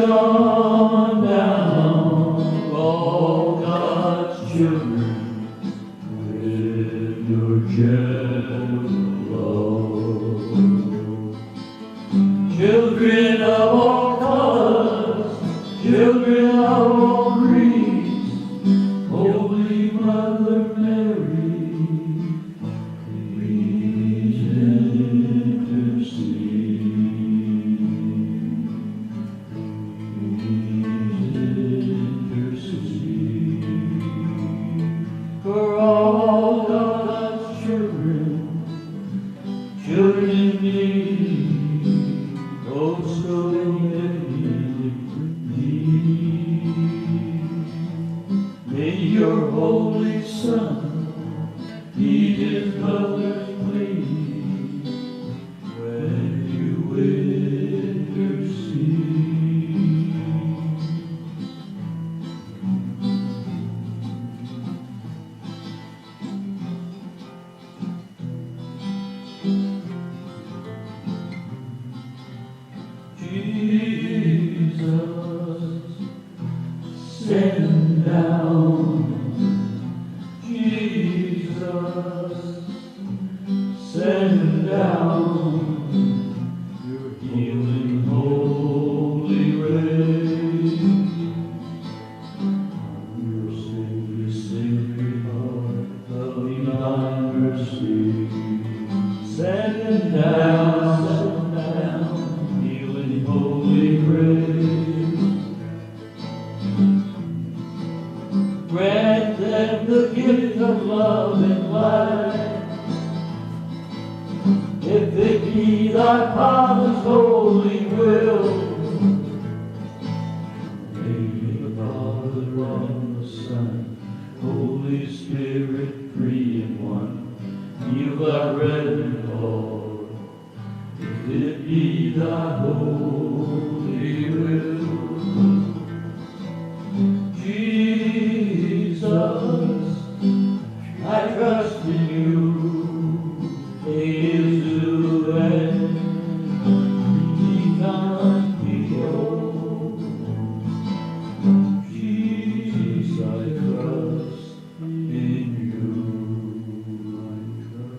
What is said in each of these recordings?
on down, all God's children, with your gentle love. Children of all colors, children of all creeds, Holy Mother Mary, please intercede. For all God's children, children in need, oh so need. May your Holy Son heed his mother's plea when you intercede. Jesus, send down. Jesus, send down your healing holy rays. Your sacred, sacred heart of divine mercy. Send down, healing holy grace. Grant them the gift of love and life, if it be thy Father's holy will. May the Father and the Son, Holy Spirit, three in one, heal thy brethren all, if it be thy holy will. Jesus, I trust in you, Jesus, and be unhealed. Jesus, I trust in you, I trust in you.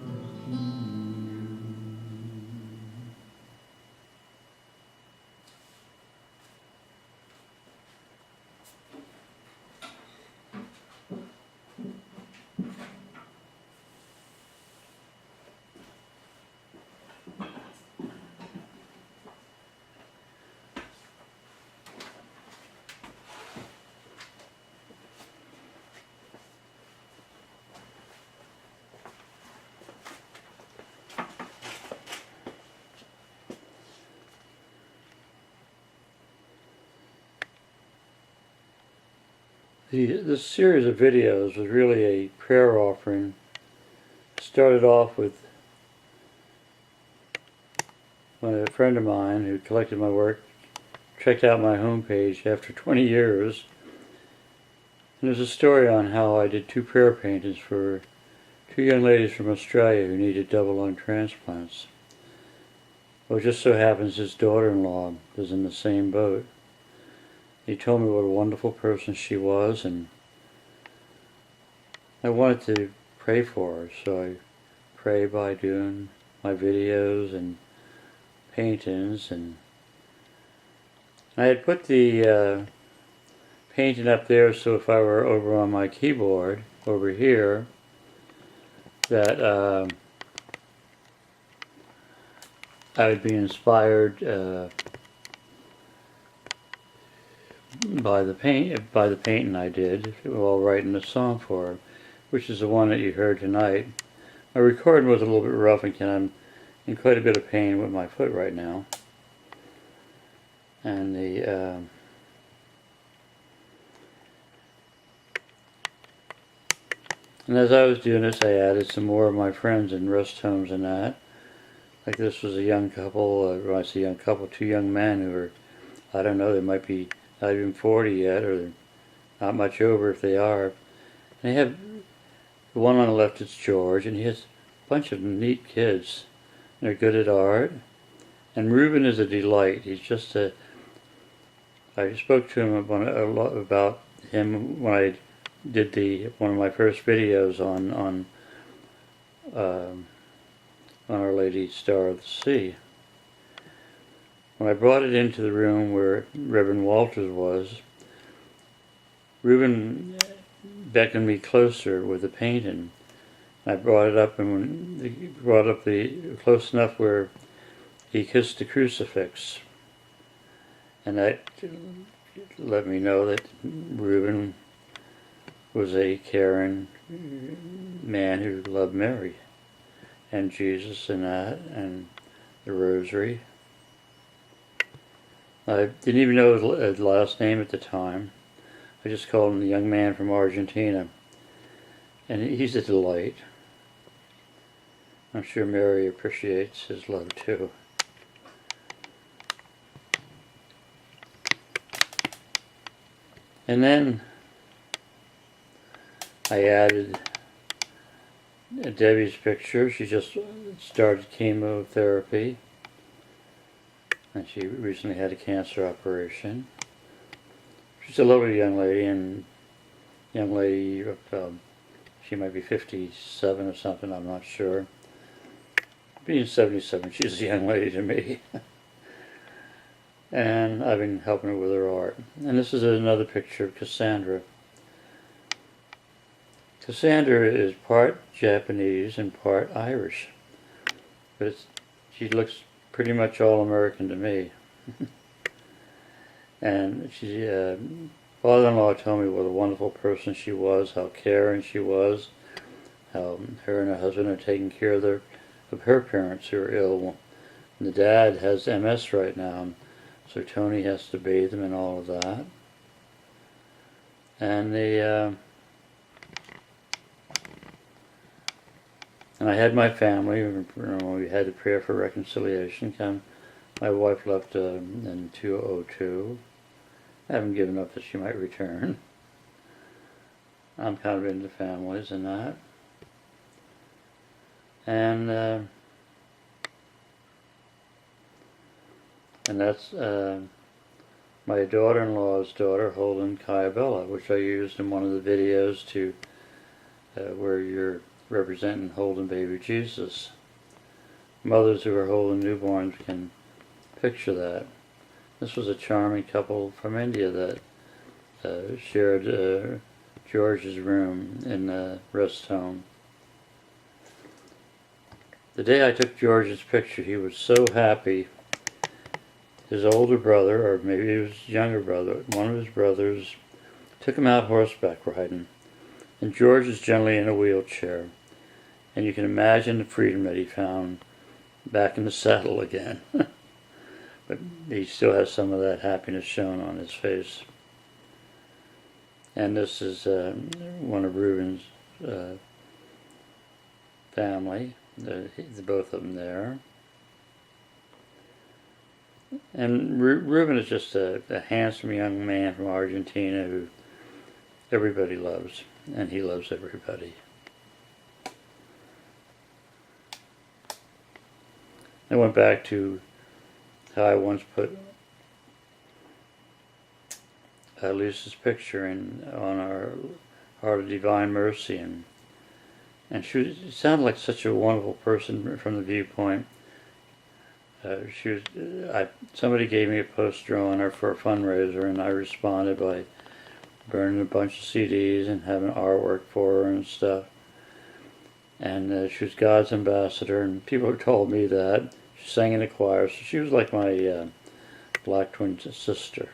This series of videos was really a prayer offering. It started off with when a friend of mine who collected my work checked out my homepage after 20 years. And there's a story on how I did 2 prayer paintings for 2 young ladies from Australia who needed double lung transplants. Well, it just so happens his daughter-in-law was in the same boat. He told me what a wonderful person she was, and I wanted to pray for her, so I pray by doing my videos and paintings. And I had put the painting up there so if I were over on my keyboard over here that I would be inspired by the painting I did while writing the song for her, which is the one that you heard tonight. My recording was a little bit rough and I'm in quite a bit of pain with my foot right now. And and as I was doing this, I added some more of my friends in rest homes and that. Like this was a young couple, when I say young couple, 2 young men who were, I don't know, they might be not even 40 yet, or they're not much over if they are. And they have, the one on the left is George, and he has a bunch of neat kids. They're good at art. And Reuben is a delight. He's just a I spoke to him a lot about him when I did one of my first videos on Our Lady Star of the Sea. When I brought it into the room where Reverend Walters was, Reuben beckoned me closer with the painting. I brought it up, and when he brought up close enough where he kissed the crucifix, and that let me know that Reuben was a caring man who loved Mary and Jesus and that and the Rosary. I didn't even know his last name at the time. I just called him the young man from Argentina, and he's a delight. I'm sure Mary appreciates his love too. And then I added Debbie's picture. She just started chemotherapy, and she recently had a cancer operation. She's a lovely young lady, she might be 57 or something, I'm not sure. Being 77, she's a young lady to me. And I've been helping her with her art. And this is another picture of Cassandra. Cassandra is part Japanese and part Irish, but she looks pretty much all American to me. And father-in-law told me what a wonderful person she was, how caring she was, how her and her husband are taking care of her parents who are ill. And the dad has MS right now, so Tony has to bathe him and all of that. And and I had my family. When we had the prayer for reconciliation come. My wife left in 2002. I haven't given up that she might return. I'm kind of into families and that. And that's my daughter-in-law's daughter, Holden Kayabella, which I used in one of the videos to where you're representing Holden baby Jesus. Mothers who are holding newborns can picture that. This was a charming couple from India that shared George's room in the rest home. The day I took George's picture, he was so happy. His older brother, or maybe his younger brother, one of his brothers, took him out horseback riding. And George is generally in a wheelchair. And you can imagine the freedom that he found back in the saddle again. But he still has some of that happiness shown on his face. And this is one of Reuben's family, both of them there. And Reuben is just a handsome young man from Argentina who everybody loves, and he loves everybody. I went back to how I once put Lisa's picture on our Heart of Divine Mercy, and she sounded like such a wonderful person from the viewpoint. Somebody gave me a poster on her for a fundraiser, and I responded by burning a bunch of CDs and having artwork for her and stuff. And she was God's ambassador, and people have told me that. She sang in the choir, so she was like my black twin sister.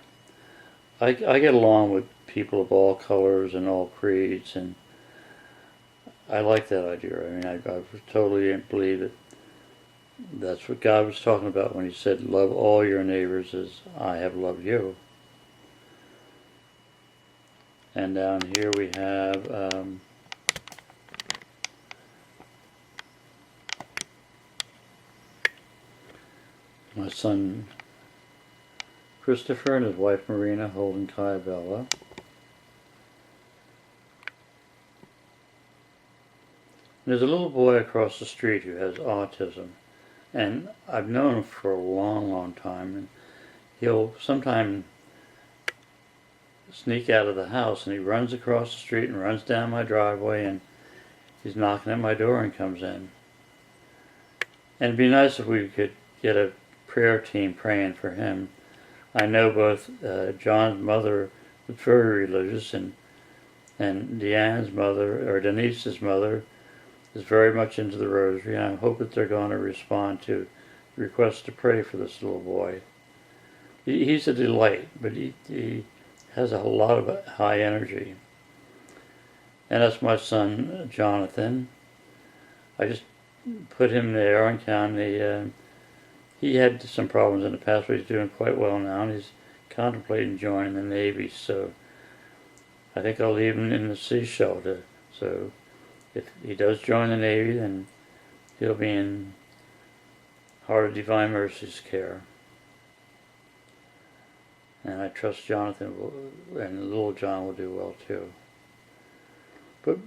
I get along with people of all colors and all creeds, and I like that idea. I mean, I totally believe that that's what God was talking about when he said, love all your neighbors as I have loved you. And down here we have my son Christopher and his wife Marina holding Kayabella. There's a little boy across the street who has autism, and I've known him for a long, long time, and he'll sometimes sneak out of the house, and he runs across the street and runs down my driveway, and he's knocking at my door and comes in. And it'd be nice if we could get a prayer team praying for him. I know both John's mother was very religious, and Deanne's mother, or Denise's mother, is very much into the rosary, and I hope that they're going to respond to requests to pray for this little boy. He's a delight, but he has a lot of high energy. And that's my son, Jonathan. I just put him there on county. He had some problems in the past, but he's doing quite well now, and he's contemplating joining the Navy, so I think I'll leave him in the sea shelter. So if he does join the Navy, then he'll be in Heart of Divine Mercy's care. And I trust Jonathan and little John will do well too. But